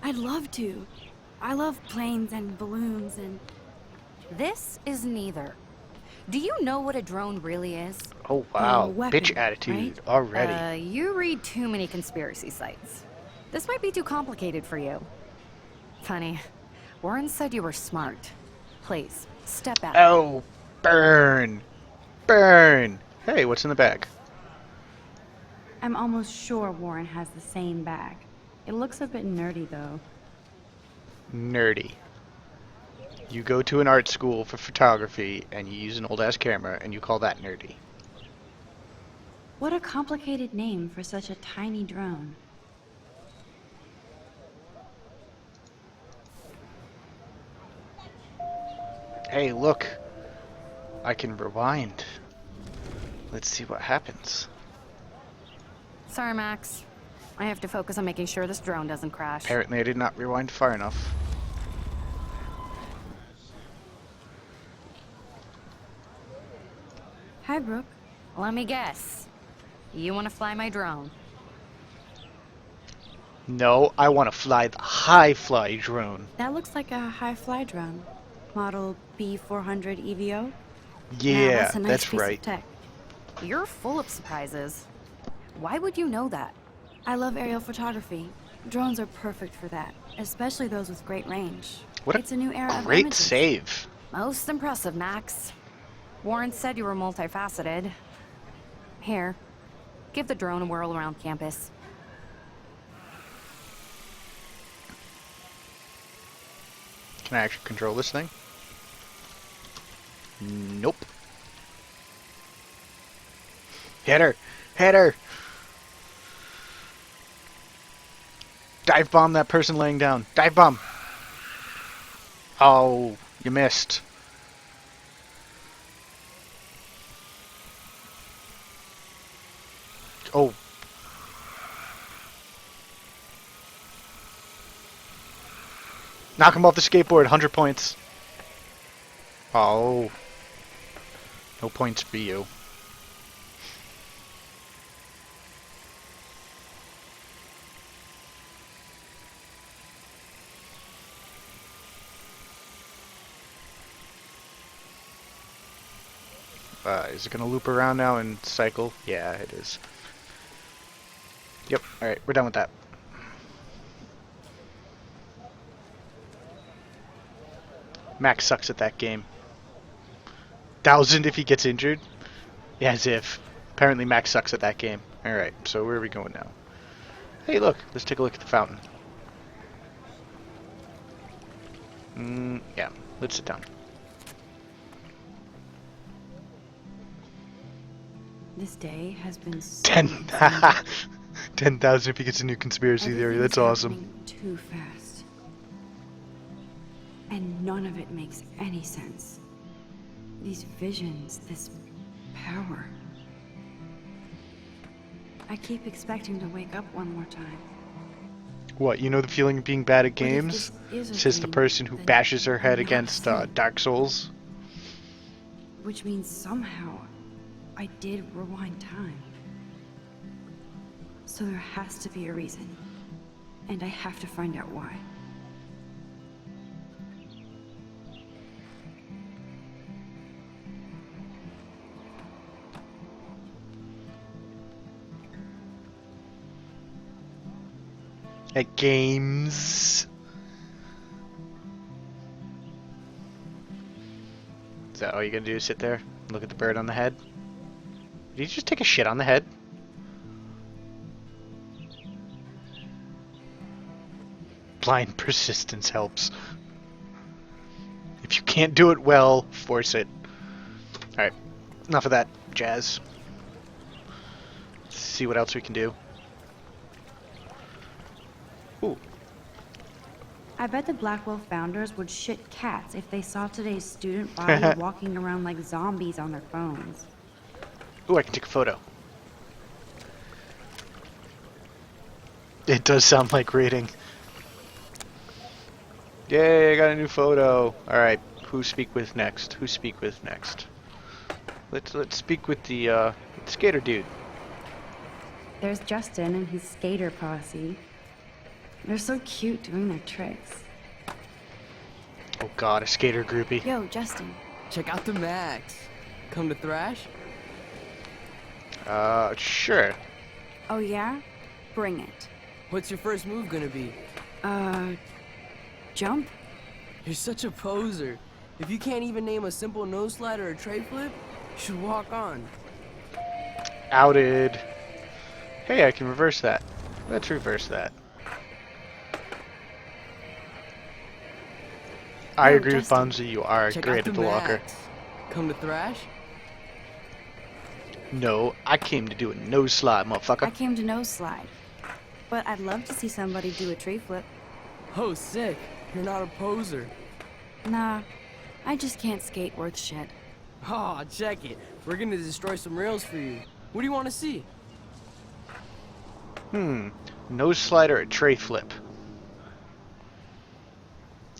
I'd love to. I love planes and balloons and... This is neither. Do you know what a drone really is? Oh wow, weapon, bitch attitude right? already. You read too many conspiracy sites. This might be too complicated for you. Funny. Warren said you were smart. Please, step out. Oh, burn. Burn. Hey, what's in the bag? I'm almost sure Warren has the same bag. It looks a bit nerdy, though. Nerdy. You go to an art school for photography and you use an old-ass camera and you call that nerdy. What a complicated name for such a tiny drone. Hey, look. I can rewind. Let's see what happens. Sorry, Max. I have to focus on making sure this drone doesn't crash. Apparently I did not rewind far enough. Hi, Brooke. Let me guess. You want to fly my drone? No, I want to fly the high-fly drone. That looks like a high-fly drone. Model B400 EVO? Yeah, that's a nice that's piece right. of tech. You're full of surprises. Why would you know that? I love aerial photography. Drones are perfect for that, especially those with great range. What It's a new era of great images. save. Most impressive, Max. Warren said you were multifaceted. Here, give the drone a whirl around campus. Can I actually control this thing? Nope. Hit her! Hit her! Dive bomb that person laying down. Dive bomb! Oh, you missed. Oh. Knock him off the skateboard, 100 points. Oh. No points for you. Is it gonna loop around now and cycle? Yeah, it is. Yep, alright, we're done with that. Max sucks at that game. 1,000 if he gets injured? Yeah, as if. Apparently Max sucks at that game. Alright, so where are we going now? Hey look, let's take a look at the fountain. Yeah, let's sit down. This day has been so 10,000 if he gets a new conspiracy theory. That's awesome. happening too fast. And none of it makes any sense. These visions, this power. I keep expecting to wake up one more time. What, you know the feeling of being bad at What if games? this is a Says the dream, person who then bashes her head I'm not against asleep? Dark Souls. Which means somehow I did rewind time. So there has to be a reason. And I have to find out why. At games. Is that all you're gonna do? Sit there, look at the bird on the head? Did you just take a shit on the head? Blind persistence helps. If you can't do it well, force it. Alright, enough of that jazz. Let's see what else we can do. Ooh. I bet the Blackwell founders would shit cats if they saw today's student body walking around like zombies on their phones. Ooh, I can take a photo. It does sound like reading. Yay, I got a new photo. Alright, who speak with next? Who speak with next? Let's speak with the skater dude. There's Justin and his skater posse. They're so cute doing their tricks. Oh god, a skater groupie. Yo, Justin. Check out the Max. Come to thrash? Sure. Oh yeah? Bring it. What's your first move gonna be? Jump? You're such a poser. If you can't even name a simple nose slide or a tray flip, you should walk on. Outed. Hey, I can reverse that. Let's reverse that. I agree with Bonzi, you are great at the locker. Come to thrash? No, I came to do a nose slide, motherfucker. I came to nose slide. But I'd love to see somebody do a tree flip. Oh, sick. You're not a poser. Nah, I just can't skate worth shit. Aw, check it. We're gonna destroy some rails for you. What do you want to see? Nose slide or a tray flip?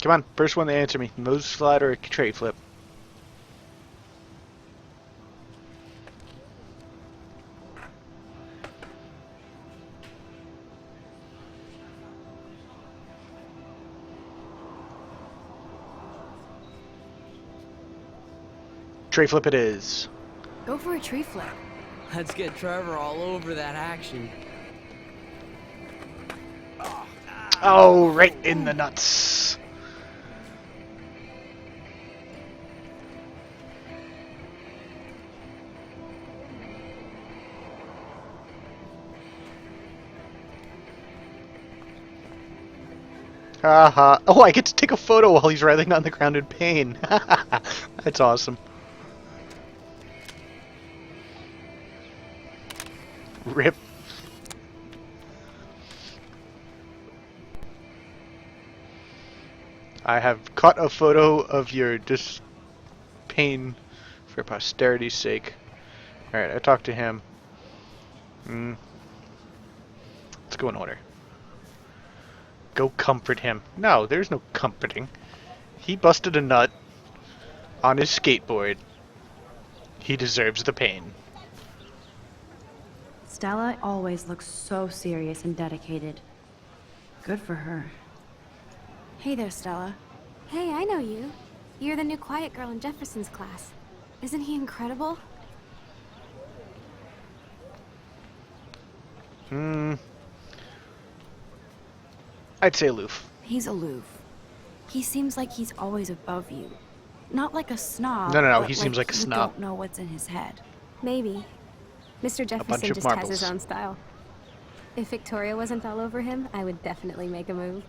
Come on, first one to answer me. Nose slide or a tray flip? Tray flip it is. Go for a tree flip. Let's get Trevor all over that action. Oh, right in the nuts. Haha. Oh, I get to take a photo while he's writhing on the ground in pain. That's awesome. Rip. I have caught a photo of your pain for posterity's sake. Alright, I talked to him. Let's go in order. Go comfort him. No, there's no comforting. He busted a nut on his skateboard. He deserves the pain. Stella always looks so serious and dedicated. Good for her. Hey there, Stella. Hey, I know you. You're the new quiet girl in Jefferson's class. Isn't he incredible? I'd say aloof. He's aloof. He seems like he's always above you. Not like a snob. No, but he seems like a snob. You don't know what's in his head. Maybe. Mr. Jefferson of just has his marbles. own style. If Victoria wasn't all over him, I would definitely make a move.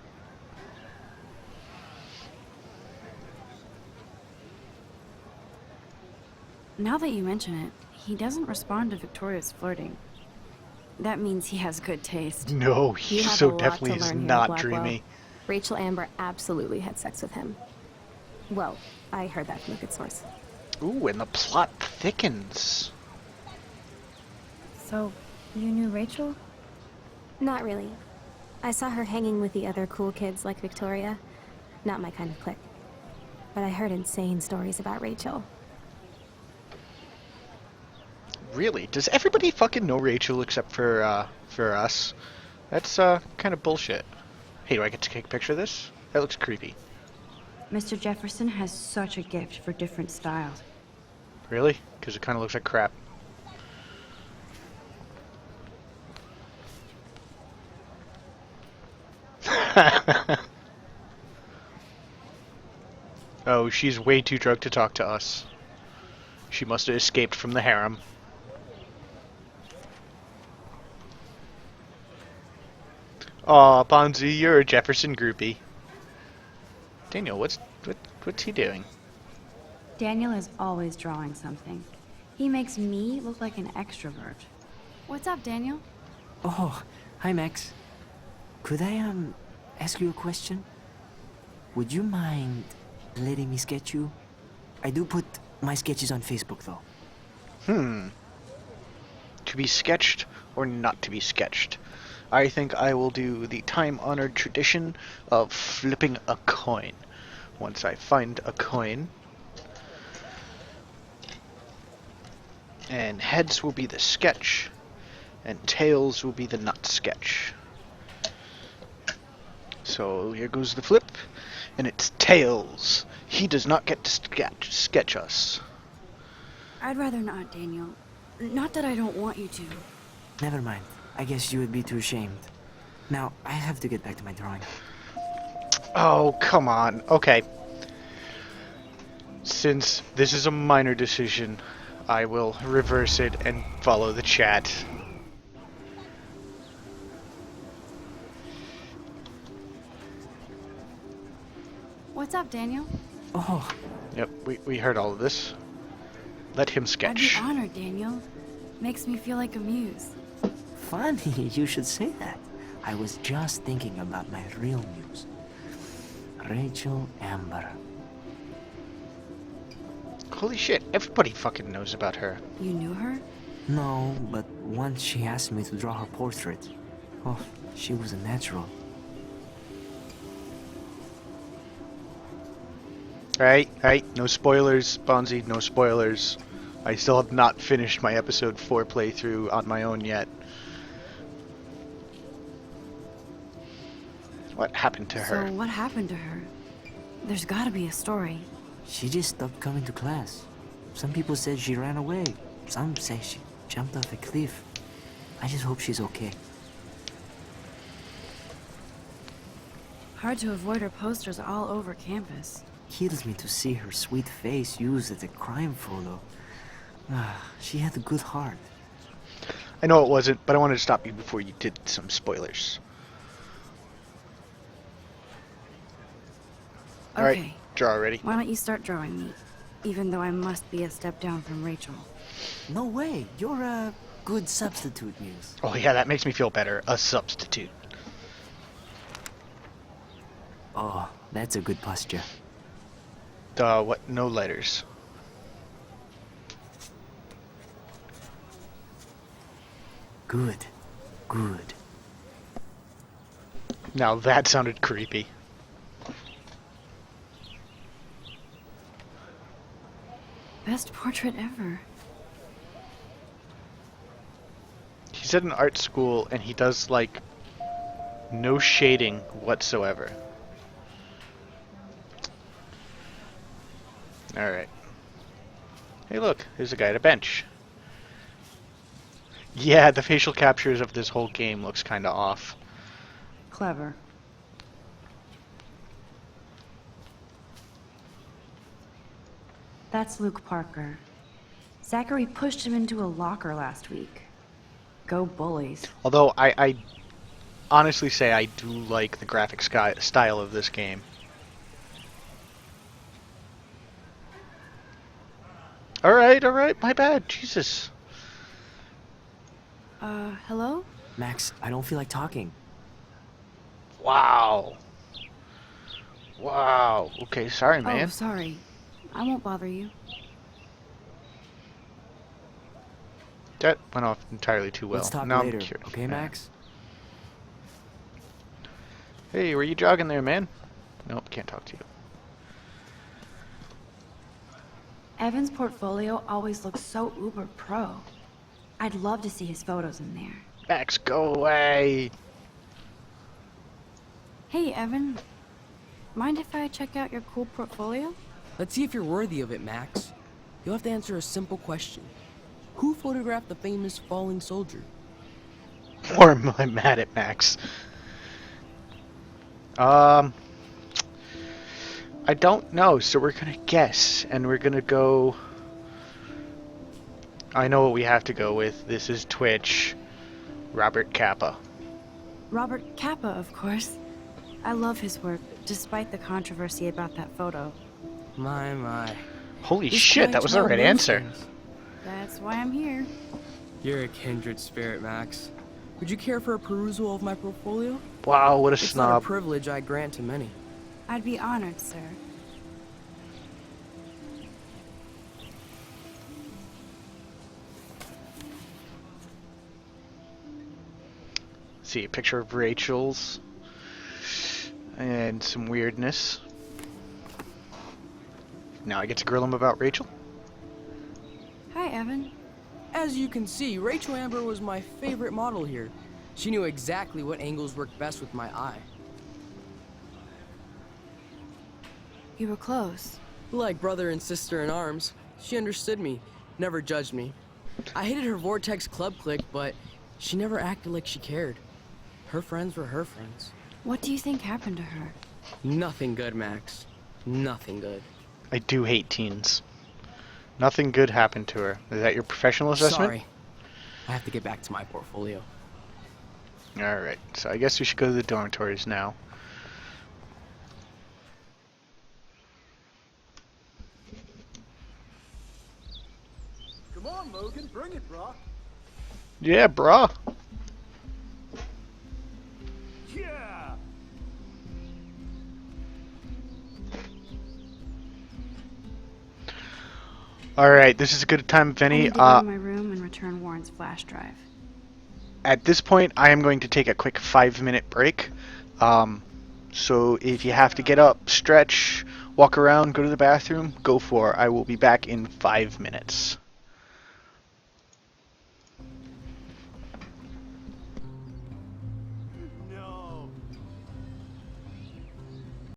Now that you mention it, he doesn't respond to Victoria's flirting. That means he has good taste. No, he You have so a lot definitely to is learn here, not Blackwell. dreamy. Rachel Amber absolutely had sex with him. Well, I heard that from a good source. Ooh, and the plot thickens. So, you knew Rachel? Not really. I saw her hanging with the other cool kids like Victoria. Not my kind of clique. But I heard insane stories about Rachel. Really? Does everybody fucking know Rachel except for us? That's kind of bullshit. Hey, do I get to take a picture of this? That looks creepy. Mr. Jefferson has such a gift for different styles. Really? Because it kind of looks like crap. Oh, she's way too drunk to talk to us. She must have escaped from the harem. Aw, Bonzi, you're a Jefferson groupie. Daniel, what's he doing? Daniel is always drawing something. He makes me look like an extrovert. What's up, Daniel? Oh, hi, Max. Could I, ask you a question? Would you mind letting me sketch you? I do put my sketches on Facebook, though. To be sketched or not to be sketched? I think I will do the time-honored tradition of flipping a coin. Once I find a coin, and heads will be the sketch, and tails will be the not sketch. So here goes the flip, and it's tails. He does not get to sketch us. I'd rather not, Daniel. Not that I don't want you to. Never mind. I guess you would be too ashamed. Now, I have to get back to my drawing. Oh, come on. Okay. Since this is a minor decision, I will reverse it and follow the chat. What's up, Daniel? Oh, Yep, we heard all of this. Let him I'd be sketch. honored, Daniel. Makes me feel like a muse. funny you should say that. I was just thinking about my real muse. Rachel Amber. Holy shit, everybody fucking knows about her. You knew her? No, but once she asked me to draw her portrait. Oh, she was a natural. Right, no spoilers, Bonzi, no spoilers. I still have not finished my episode 4 playthrough on my own yet. What happened to her? So what happened to her? There's gotta be a story. She just stopped coming to class. Some people said she ran away. Some say she jumped off a cliff. I just hope she's okay. Hard to avoid her posters all over campus. Kills me to see her sweet face used as a crime photo. She had a good heart. I know it wasn't, but I wanted to stop you before you did some spoilers. Okay. Alright, draw already. Why don't you start drawing me? Even though I must be a step down from Rachel. No way, you're a good substitute, Muse. Oh yeah, that makes me feel better. A substitute. Oh, that's a good posture. What? No letters. Good. Good. Now that sounded creepy. Best portrait ever. He's at an art school and he does, like, no shading whatsoever. Alright. Hey look, there's a guy at a bench. Yeah, the facial captures of this whole game looks kinda off. Clever. That's Luke Parker. Zachary pushed him into a locker last week. Go bullies. Although, I honestly say I do like the graphic style of this game. Alright, my bad, Jesus. Hello? Max, I don't feel like talking. Wow. Wow. Okay, sorry, man. Oh, sorry. I won't bother you. That went off entirely too well. Let's talk now later, I'm curious. okay, Max? Hey, were you jogging there, man? Nope, can't talk to you. Evan's portfolio always looks so uber pro. I'd love to see his photos in there. Max, go away! Hey, Evan. Mind if I check out your cool portfolio? Let's see if you're worthy of it, Max. You'll have to answer a simple question. Who photographed the famous falling soldier? Or am I mad at Max? Um, I don't know, so we're gonna guess, and we're gonna go... I know what we have to go with. This is Twitch. Robert Kappa. Robert Kappa, of course. I love his work, despite the controversy about that photo. My. Holy This shit, kind that was the child right knows answer. things. That's why I'm here. You're a kindred spirit, Max. Would you care for a perusal of my portfolio? Wow, what a It's not a snob. privilege I grant to many. I'd be honored, sir. See a picture of Rachel's. And some weirdness. Now I get to grill him about Rachel? Hi, Evan. As you can see, Rachel Amber was my favorite model here. She knew exactly what angles worked best with my eye. You were close. Like brother and sister in arms, she understood me, never judged me. I hated her Vortex Club clique, but she never acted like she cared. Her friends were her friends. What do you think happened to her? Nothing good, Max. Nothing good. I do hate teens. Nothing good happened to her. Is that your professional assessment? Sorry. I have to get back to my portfolio. Alright, so I guess we should go to the dormitories now. Come on, Logan, bring it, brah. Yeah, brah. Yeah! Alright, this is a good time, if I any. need to go to my room and return Warren's flash drive. At this point, I am going to take a quick 5-minute break. So if you have to get up, stretch, walk around, go to the bathroom, go for it. I will be back in 5 minutes.